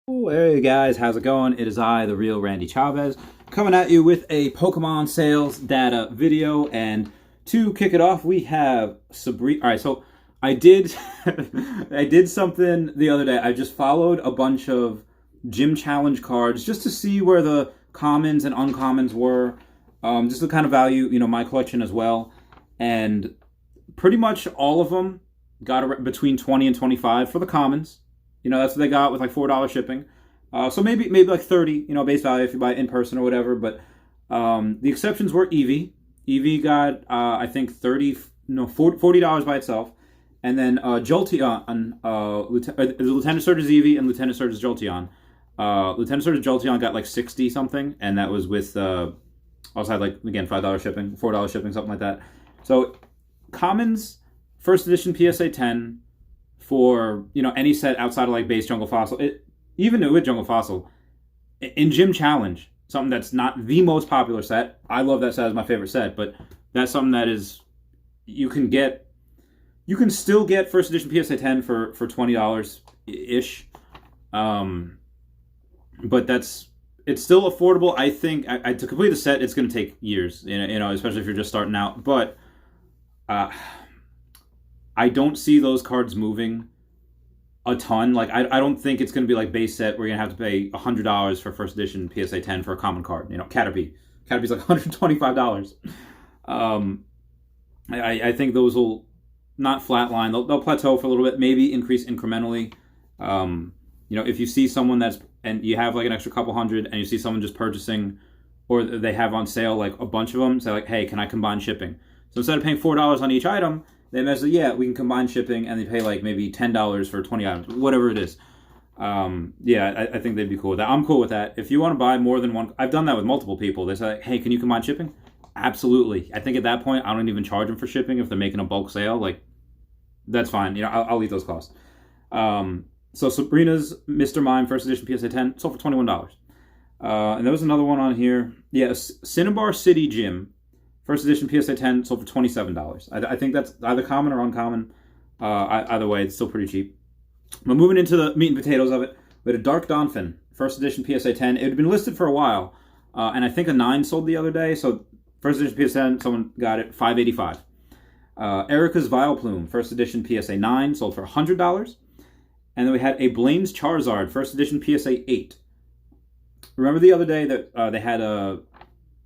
Hey guys, how's it going? It is I, the real Randy Chavez, coming at you with a Pokemon sales data video. And to kick it off, we have Sabrina. All right, so I did, I did something the other day. I just followed a bunch of gym challenge cards just to see where the commons and uncommons were, just to kind of value, my collection as well. And pretty much all of them got between 20 and 25 for the commons. That's what they got with like $4 shipping. So maybe like 30, base value if you buy it in person or whatever. But the exceptions were Eevee. Eevee got I think $40 by itself, and then Jolteon, Lieutenant Surge's Eevee and Lieutenant Surge's Jolteon. Lieutenant Surge's Jolteon got like 60 something, and that was with also had like again $5 shipping, $4 shipping, something like that. So commons, first edition PSA 10 for any set outside of like base Jungle Fossil, even with Jungle Fossil in Gym Challenge, something that's not the most popular set. I love that set as my favorite set, but that's something that is you can still get first edition PSA 10 for $20 ish, but it's still affordable. I think to complete the set, it's going to take years, especially if you're just starting out, but. I don't see those cards moving a ton. Like, I don't think it's going to be like base set where you're going to have to pay $100 for first edition PSA 10 for a common card. Caterpie. Caterpie's like $125. I think those will not flatline. They'll plateau for a little bit, maybe increase incrementally. If you see someone and you have like an extra couple hundred and you see someone just purchasing or they have on sale like a bunch of them, say like, hey, can I combine shipping? So instead of paying $4 on each item, they message, yeah, we can combine shipping, and they pay like maybe $10 for 20 items, whatever it is. I think they'd be cool with that. I'm cool with that. If you want to buy more than one, I've done that with multiple people. They say, hey, can you combine shipping? Absolutely. I think at that point, I don't even charge them for shipping if they're making a bulk sale. Like, that's fine. I'll eat those costs. So Sabrina's Mr. Mime first edition PSA 10 sold for $21. And there was another one on here. Yeah, Cinnabar City Gym. First edition PSA 10 sold for $27. I think that's either common or uncommon. Either way, it's still pretty cheap. But moving into the meat and potatoes of it, we had a Dark Donphin, first edition PSA 10. It had been listed for a while, and I think a 9 sold the other day. So first edition PSA 10, someone got it, $585. Erica's Vileplume, first edition PSA 9, sold for $100. And then we had a Blaine's Charizard, first edition PSA 8. Remember the other day that they had a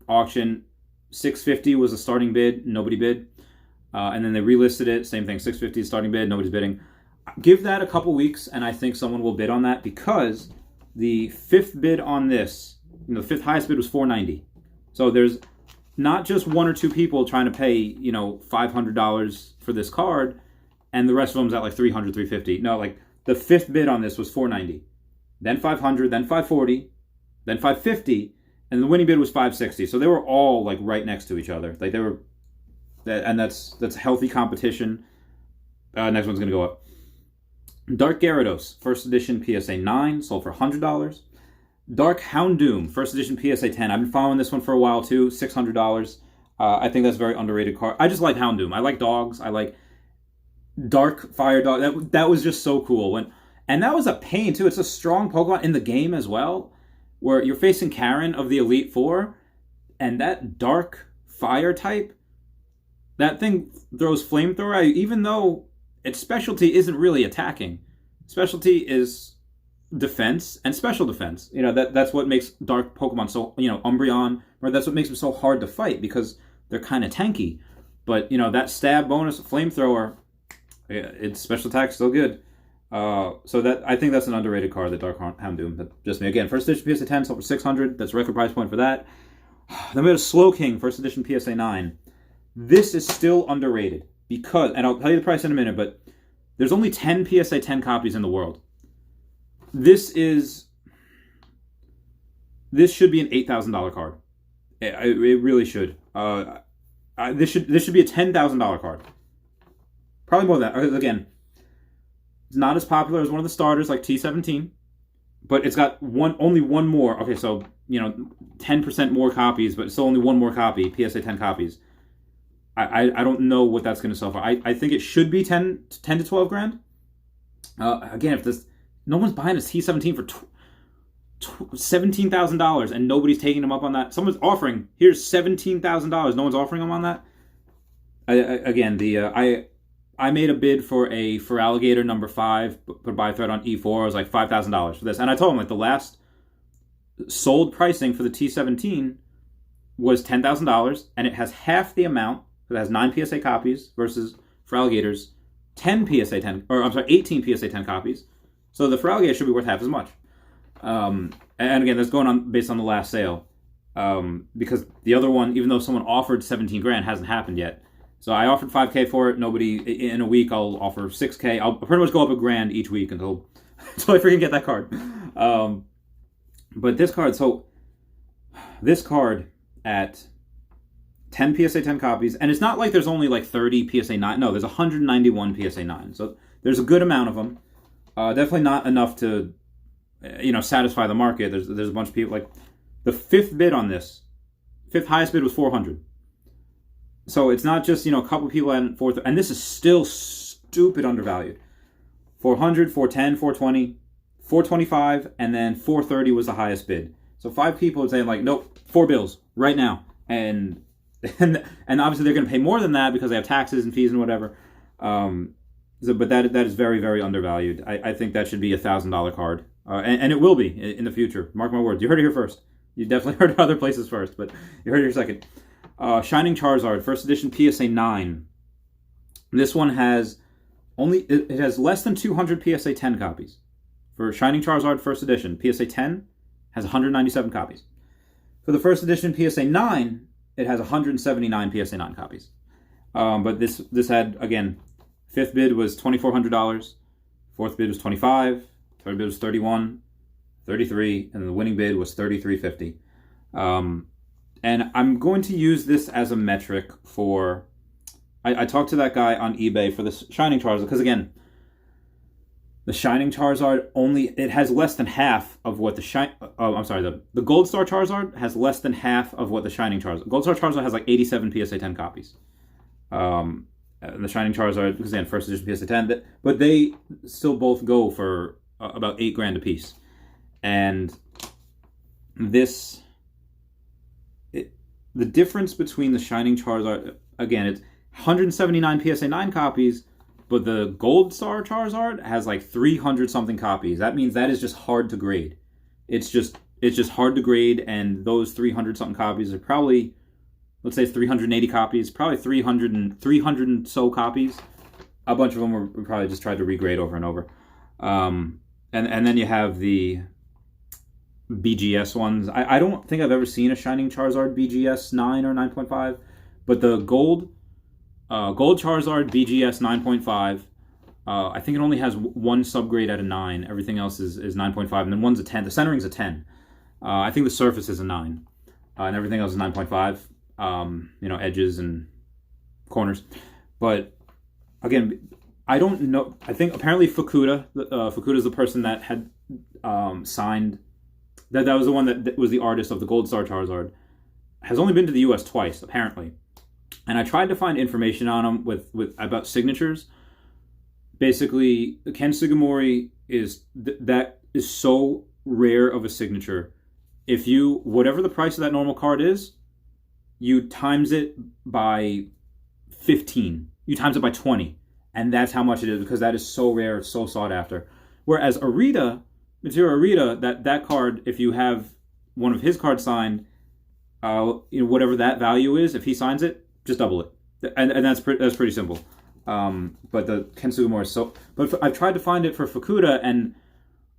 auction. $650 was a starting bid, nobody bid. And then they relisted it, same thing, $650 starting bid, nobody's bidding. Give that a couple weeks, and I think someone will bid on that because the fifth bid on this, the fifth highest bid was $490. So there's not just one or two people trying to pay, $500 for this card, and the rest of them's at like $300, $350. No, like the fifth bid on this was $490, then $500, then $540, then $550. And the winning bid was $560, so they were all like right next to each other. Like they were, and that's healthy competition. Next one's gonna go up. Dark Gyarados, first edition PSA 9, sold for $100. Dark Houndoom, first edition PSA 10. I've been following this one for a while too, $600. I think that's a very underrated card. I just like Houndoom. I like dogs. I like Dark Fire Dog. That was just so cool. And that was a pain too. It's a strong Pokemon in the game as well, where you're facing Karen of the Elite Four, and that dark fire type, that thing throws flamethrower at you, even though its specialty isn't really attacking. Specialty is defense and special defense. That's what makes dark Pokemon so, Umbreon, or that's what makes them so hard to fight, because they're kind of tanky. But, that stab bonus, flamethrower, its special attack's still good. So that I think that's an underrated card, the Dark Houndoom. That's just me. Again, first edition PSA 10 sold for $600. That's a record price point for that. Then we had a Slowking, first edition PSA 9. This is still underrated because, and I'll tell you the price in a minute, but there's only 10 PSA 10 copies in the world. This should be an $8,000 card. It really should. This should be a $10,000 card. Probably more than that. Again, it's not as popular as one of the starters like T17, but it's got only one more. Okay, so 10% more copies, but it's still only one more copy. PSA 10 copies. I don't know what that's going to sell for. I think it should be 10 to 12 grand. Again, if no one's buying a T17 for $17,000 and nobody's taking them up on that. Someone's offering, here's $17,000. No one's offering them on that. I made a bid for Alligator number 5, put buy thread on E4. I was like $5,000 for this, and I told him like the last sold pricing for the T17 was $10,000, and it has half the amount. It has 9 PSA copies versus for Alligators 18 PSA 10 copies. So the for Alligator should be worth half as much. And again, that's going on based on the last sale, because the other one, even though someone offered 17 grand, hasn't happened yet. So I offered $5K for it. Nobody, in a week, I'll offer $6K. I'll pretty much go up $1,000 each week until I freaking get that card. But this card at 10 PSA 10 copies, and it's not like there's only like 30 PSA 9. No, there's 191 PSA 9. So there's a good amount of them. Definitely not enough to, satisfy the market. There's a bunch of people, like the fifth highest bid was 400. So it's not just, a couple of people at fourth, and this is still stupid undervalued. 400, 410, 420, 425, and then 430 was the highest bid. So 5 people are saying like, nope, 4 bills right now. And obviously they're going to pay more than that because they have taxes and fees and whatever. But that is very, very undervalued. I think that should be $1,000 card. And it will be in the future. Mark my words. You heard it here first. You definitely heard it other places first, but you heard it here second. Shining Charizard, first edition PSA 9. This one has it has less than 200 PSA 10 copies. For Shining Charizard first edition, PSA 10 has 197 copies. For the first edition PSA 9, it has 179 PSA 9 copies. But this had, again, fifth bid was $2,400, fourth bid was $25, third bid was $31, $33, and the winning bid was $33.50. And I'm going to use this as a metric for... I talked to that guy on eBay for the Shining Charizard, because again, the Shining Charizard it has less than half of what the Gold Star Charizard has less than half of what the Shining Charizard... Gold Star Charizard has like 87 PSA 10 copies. And the Shining Charizard, because again, first edition PSA 10, but they still both go for about $8,000 a piece. And the difference between the Shining Charizard, again, it's 179 PSA 9 copies, but the Gold Star Charizard has like 300 something copies. That means that is just hard to grade. It's just hard to grade, and those 300 something copies are probably, let's say 380 copies, probably 300 and so copies. A bunch of them were probably just tried to regrade over and over. And then you have the BGS ones. I don't think I've ever seen a Shining Charizard BGS 9 or 9.5, but the Gold Charizard BGS 9.5, I think it only has one subgrade at a 9. Everything else is 9.5, and then one's a 10. The centering's a 10. I think the surface is a 9, and everything else is 9.5. Edges and corners. But again, I don't know. I think apparently Fukuda is the person that had signed. That was the one that was the artist of the Gold Star Charizard. Has only been to the U.S. twice, apparently. And I tried to find information on him about signatures. Basically, Ken Sugimori is so rare of a signature. If whatever the price of that normal card is, you times it by 15. You times it by 20. And that's how much it is, because that is so rare, it's so sought after. Whereas Mitsuhiro Arita, that card, if you have one of his cards signed, whatever that value is, if he signs it, just double it. And that's pretty simple. But the Ken Sugimori is so... But I've tried to find it for Fukuda, and,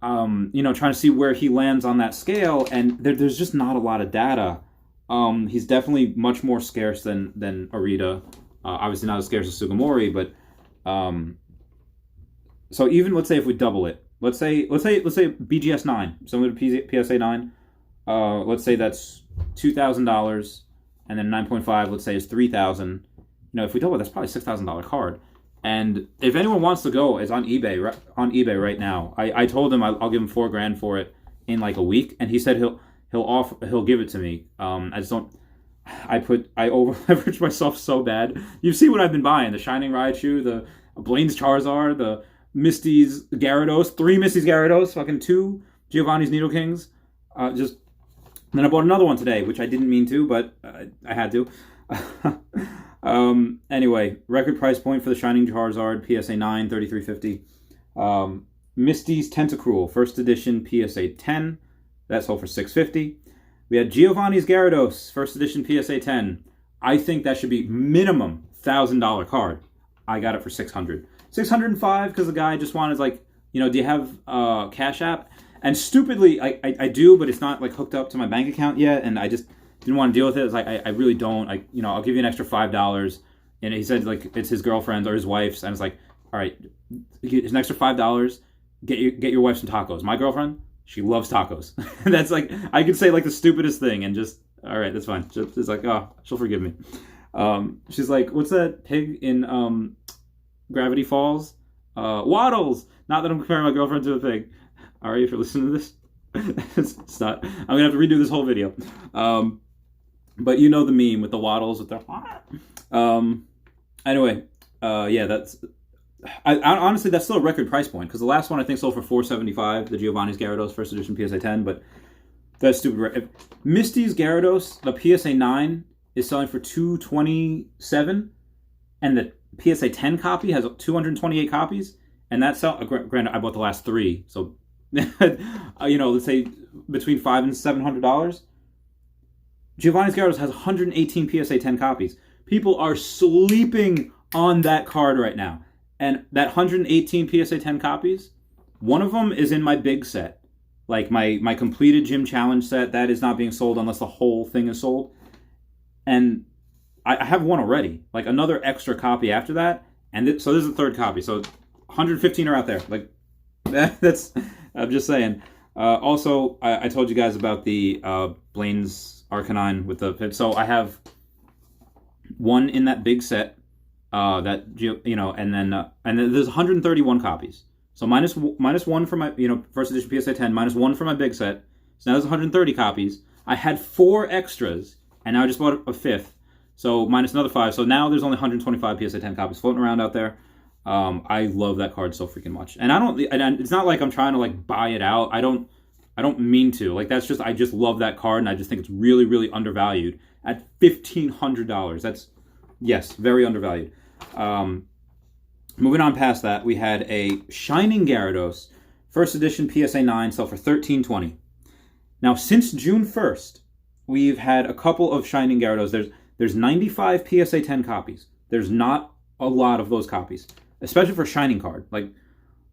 trying to see where he lands on that scale, and there's just not a lot of data. He's definitely much more scarce than Arita. Obviously not as scarce as Sugimori, but... So even, let's say if we double it, let's say BGS 9, similar to PSA 9, let's say that's $2,000, and then 9.5, let's say, is $3,000. If we double it, that's probably a $6,000 card. And if anyone wants to go, it's on eBay right now. I told him I'll give him $4,000 for it in like a week, and he said he'll give it to me. I over leveraged myself so bad. You see what I've been buying: the Shining Raichu, the Blaine's Charizard, the Misty's Gyarados, 3 Misty's Gyarados, fucking 2 Giovanni's Needlekings. Just then I bought another one today, which I didn't mean to, but I had to. Anyway, record price point for the Shining Charizard PSA 9, $33.50. Misty's Tentacruel, first edition PSA 10. That sold for $6.50. We had Giovanni's Gyarados, first edition PSA 10. I think that should be minimum $1,000 card. I got it for $600. $605 because the guy just wanted, like, do you have Cash App? And stupidly, I do, but it's not like hooked up to my bank account yet, and I just didn't want to deal with it. It's like I really don't. I'll give you an extra $5. And he said like it's his girlfriend's or his wife's, and it's like, all right, it's an extra $5. Get your wife some tacos. My girlfriend, she loves tacos. That's like I could say like the stupidest thing, and just all right, that's fine. It's like, oh, she'll forgive me. She's like, what's that pig in Gravity Falls? Waddles. Not that I'm comparing my girlfriend to a pig. Ari, if you're listening to this, it's not. I'm gonna have to redo this whole video. But you know the meme with the waddles with the. Anyway, yeah, that's. I honestly, that's still a record price point because the last one I think sold for $475. The Giovanni's Gyarados first edition PSA 10, but that's stupid. Misty's Gyarados, the PSA 9 is selling for $227, and the PSA 10 copy has 228 copies, and that's granted I bought the last 3, so. Let's say between $500 and $700. Giovanni's Gyarados has 118 PSA 10 copies. People are sleeping on that card right now. And that 118 PSA 10 copies, one of them is in my big set. Like my completed gym challenge set, that is not being sold unless the whole thing is sold. And I have one already. Like another extra copy after that. And so this is the third copy. So 115 are out there. Like that's... I'm just saying. Also, I told you guys about the Blaine's Arcanine with the pit. So I have one in that big set. And then there's 131 copies. So minus one for my first edition PSA 10, minus one for my big set. So now there's 130 copies. I had 4 extras, and now I just bought a 5th. So minus another 5. So now there's only 125 PSA 10 copies floating around out there. I love that card so freaking much, and it's not like I'm trying to like buy it out. I don't mean to. Like that's just I just love that card, and I just think it's really really undervalued at $1,500. That's very undervalued. Moving on past that, we had a Shining Gyarados first edition PSA 9 sell for $13.20. Now since June 1st, we've had a couple of Shining Gyarados. There's 95 PSA 10 copies. There's not a lot of those copies. Especially for Shining card. Like,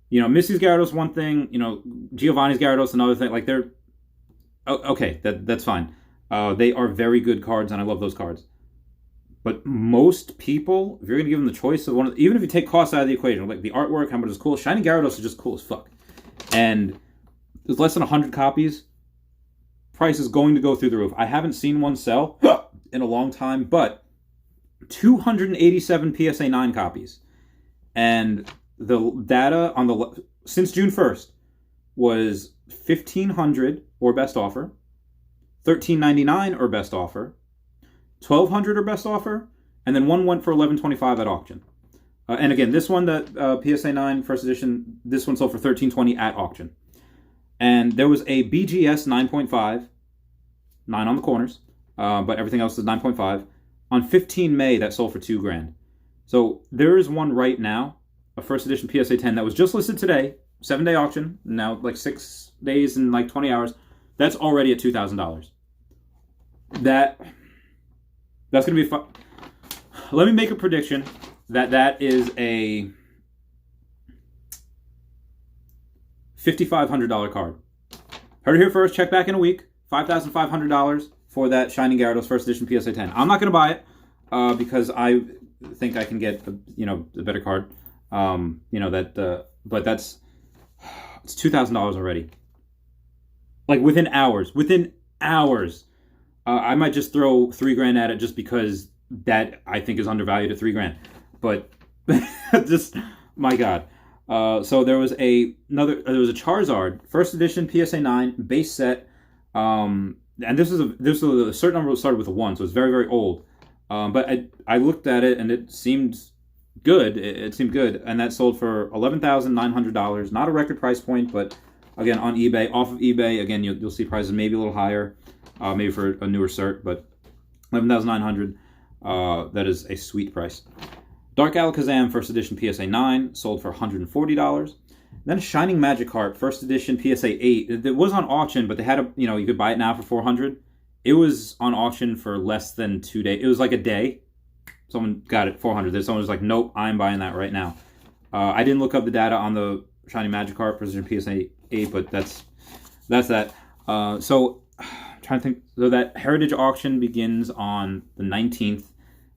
Misty's Gyarados one thing, Giovanni's Gyarados another thing. Like, they're... Okay, that's fine. They are very good cards, and I love those cards. But most people, if you're going to give them the choice of one... Even if you take cost out of the equation, like the artwork, how much is cool, Shining Gyarados is just cool as fuck. And there's less than 100 copies. Price is going to go through the roof. I haven't seen one sell in a long time, but 287 PSA 9 copies. And the data on since June 1st was $1,500 or best offer, $1,399 or best offer, $1,200 or best offer, and then one went for $1,125 at auction. And again, this one, that PSA 9 first edition, this one sold for $1,320 at auction. And there was a BGS 9.5, 9 on the corners, but everything else is 9.5. On 15 May, that sold for $2,000. So there is one right now, a first edition PSA 10 that was just listed today, 7-day auction, now like 6 days and like 20 hours. That's already at $2,000. That's going to be fun. Let me make a prediction that is a $5,500 card. Heard it here first. Check back in a week. $5,500 for that Shining Gyarados first edition PSA 10. I'm not going to buy it because I think I can get a better card. But it's $2,000 already. Like within hours. I might just throw $3,000 at it just because that I think is undervalued at $3,000. But just my God. So there was a Charizard first edition PSA 9 base set. And this was a certain number started with a 1, so it's very very old. But I looked at it and it seemed good. It seemed good, and that sold for $11,900. Not a record price point, but again, on eBay. Off of eBay, again, you'll see prices maybe a little higher, maybe for a newer cert, but 11,900. That is a sweet price. Dark Alakazam First Edition PSA 9 sold for $140. Then Shining Magikarp First Edition PSA 8. It was on auction, but they had you could buy it now for $400. It was on auction for less than 2 days. It was like a day. Someone got it $400. Someone was like, nope, I'm buying that right now. I didn't look up the data on the Shining Magikarp First Edition PSA 8, but that's that. So I'm trying to think. So that Heritage auction begins on the 19th.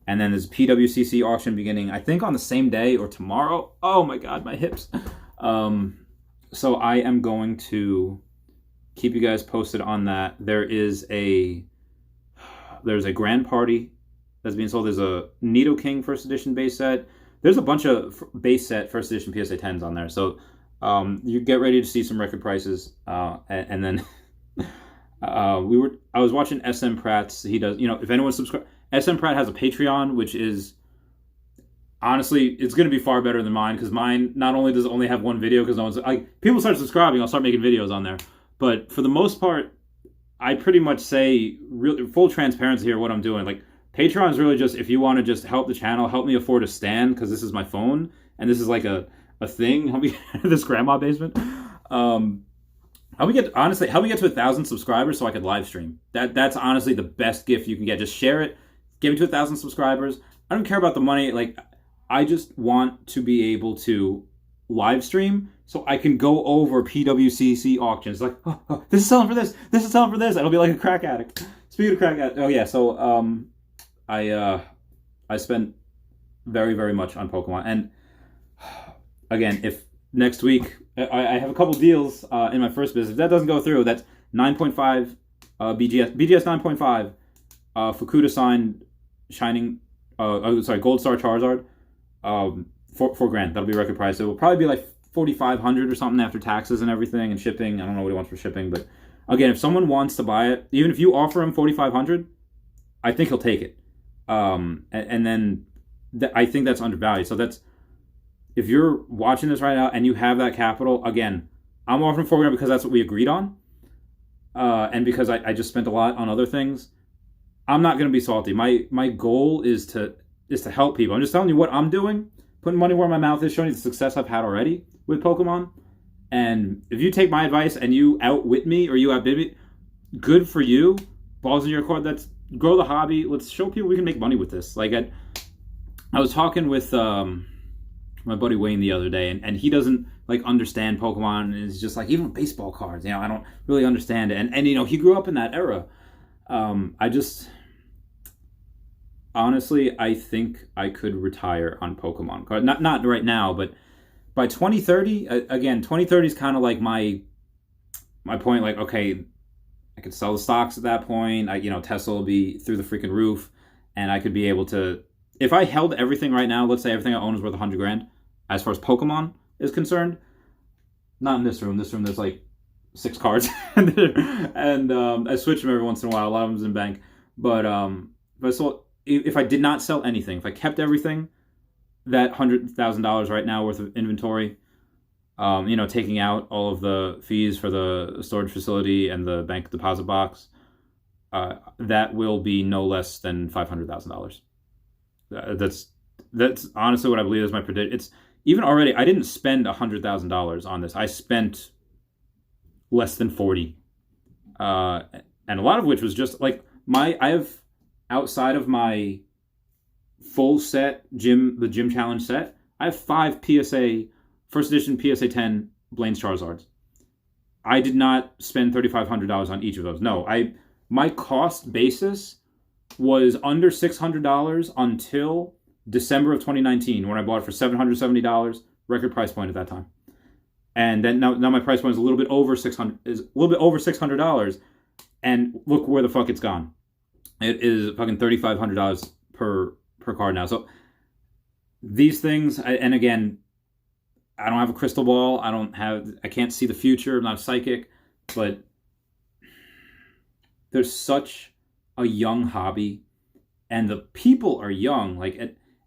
And then there's a PWCC auction beginning, I think, on the same day or tomorrow. Oh my God, my hips. So I am going to keep you guys posted on that. There's a Grand Party that's being sold. There's a Nidoking First Edition base set. There's a bunch of base set First Edition PSA 10s on there. So you get ready to see some record prices. And then I was watching SM Pratt's. He does, if anyone subscribes. SM Pratt has a Patreon, which is, honestly, it's going to be far better than mine, because mine not only does it only have one video, because no one's, people start subscribing, I'll start making videos on there. But for the most part, I pretty much say, full transparency here, what I'm doing. Like, Patreon is really just, if you want to just help the channel, help me afford a stand, because this is my phone, and this is like a thing, help me this grandma basement. How we get to 1,000 subscribers so I could live stream. That's honestly the best gift you can get. Just share it. Get me to 1,000 subscribers. I don't care about the money. Like, I just want to be able to live stream so I can go over PWCC auctions. Like, oh, this is selling for this. This is selling for this. It'll be like a crack addict. Speaking of crack addict, oh yeah. So I spent very, very much on Pokemon. And again, if next week I have a couple deals in my first business, if that doesn't go through, that's 9.5 BGS 9.5 Fukuda signed Shining, Gold Star Charizard, $4 grand. That'll be record price. It will probably be like 4,500 or something after taxes and everything and shipping. I don't know what he wants for shipping, but again, if someone wants to buy it, even if you offer him 4,500, I think he'll take it. And then I think that's undervalued. So if you're watching this right now and you have that capital, again, I'm offering $4 grand because that's what we agreed on, and because I just spent a lot on other things. I'm not going to be salty. My goal is to help people. I'm just telling you what I'm doing, putting money where my mouth is, showing you the success I've had already with Pokemon. And if you take my advice and you outwit me or you outbid me, good for you. Balls in your court. Let's grow the hobby. Let's show people we can make money with this. Like I was talking with my buddy Wayne the other day, and he doesn't understand Pokemon, and it's just even with baseball cards, I don't really understand it. And he grew up in that era. Honestly, I think I could retire on Pokemon card. Not right now, but by 2030, again, 2030 is kind of like my point. Like, okay, I could sell the stocks at that point. Tesla will be through the freaking roof, and I could be able to, if I held everything right now, let's say everything I own is worth $100 grand, as far as Pokemon is concerned. Not in this room. This room, there's 6 cards, and I switch them every once in a while. A lot of them's in bank, but if I did not sell anything, if I kept everything, that $100,000 right now worth of inventory, taking out all of the fees for the storage facility and the bank deposit box, that will be no less than $500,000. That's honestly what I believe is my prediction. It's even already, I didn't spend $100,000 on this. I spent less than 40, and a lot of which was just I have, outside of my full set the gym challenge set, I have 5 PSA first edition PSA 10 Blaine's Charizards. I did not spend $3,500 on each of those. No, my cost basis was under $600 until December of 2019, when I bought it for $770, record price point at that time. And then now my price point is a little bit over $600, and look where the fuck it's gone. It is fucking $3,500 per card now. So these things, and again, I don't have a crystal ball. I can't see the future. I'm not psychic, but there's such a young hobby, and the people are young.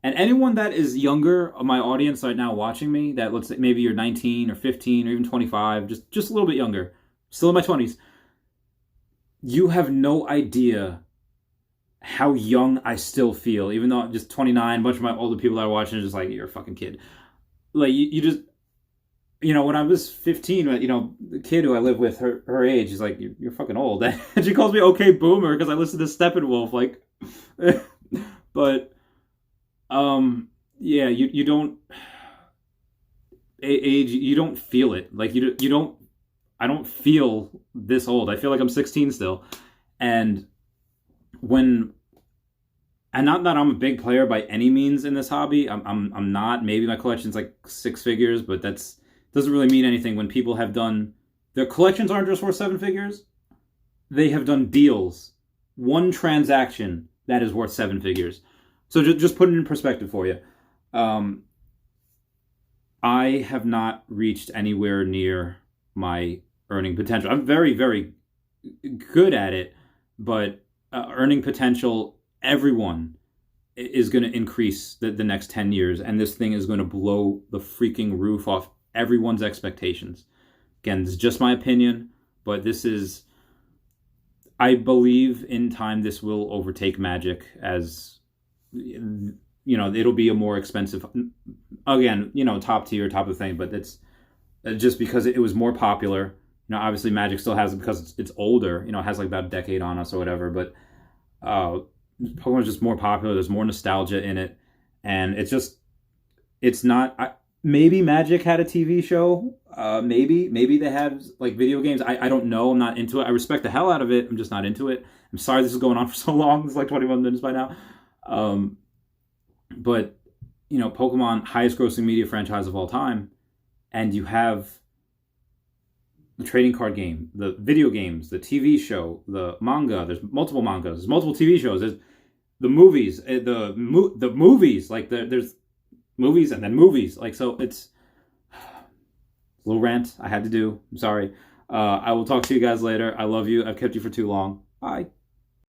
And anyone that is younger of my audience right now watching me, that let's say maybe you're 19 or 15 or even 25, just a little bit younger, still in my 20s, you have no idea how young I still feel, even though I'm just 29. A bunch of my older people that are watching are just like, you're a fucking kid. Like, you just, when I was 15, the kid who I live with, her age, is like, you're fucking old. And she calls me okay boomer because I listen to Steppenwolf. Like, but, yeah, you don't, age, you don't feel it. Like, you don't, I don't feel this old. I feel like I'm 16 still. And not that I'm a big player by any means in this hobby. I'm not. Maybe my collection's like 6 figures, but that's doesn't really mean anything when people have done their collections aren't just worth 7 figures. They have done deals, one transaction that is worth 7 figures. So just put it in perspective for you. I have not reached anywhere near my earning potential. I'm very, very good at it, but earning potential, everyone is going to increase the next 10 years, and this thing is going to blow the freaking roof off everyone's expectations. Again, this is just my opinion, but I believe in time this will overtake Magic as, it'll be a more expensive, again, top tier, top of the thing, but it's just because it was more popular. Obviously Magic still has it because it's older, it has like about a decade on us or whatever, but Pokemon's just more popular. There's more nostalgia in it, and it's not. Maybe Magic had a TV show. Maybe they had like video games. I don't know. I'm not into it. I respect the hell out of it. I'm just not into it. I'm sorry this is going on for so long. It's like 21 minutes by now. But Pokemon, highest grossing media franchise of all time, and you have the trading card game, the video games, the TV show, the manga. There's multiple mangas. There's multiple TV shows. There's the movies. The movies. Like there's movies and then movies. Like, so it's a little rant I had to do. I'm sorry. I will talk to you guys later. I love you. I've kept you for too long. Bye.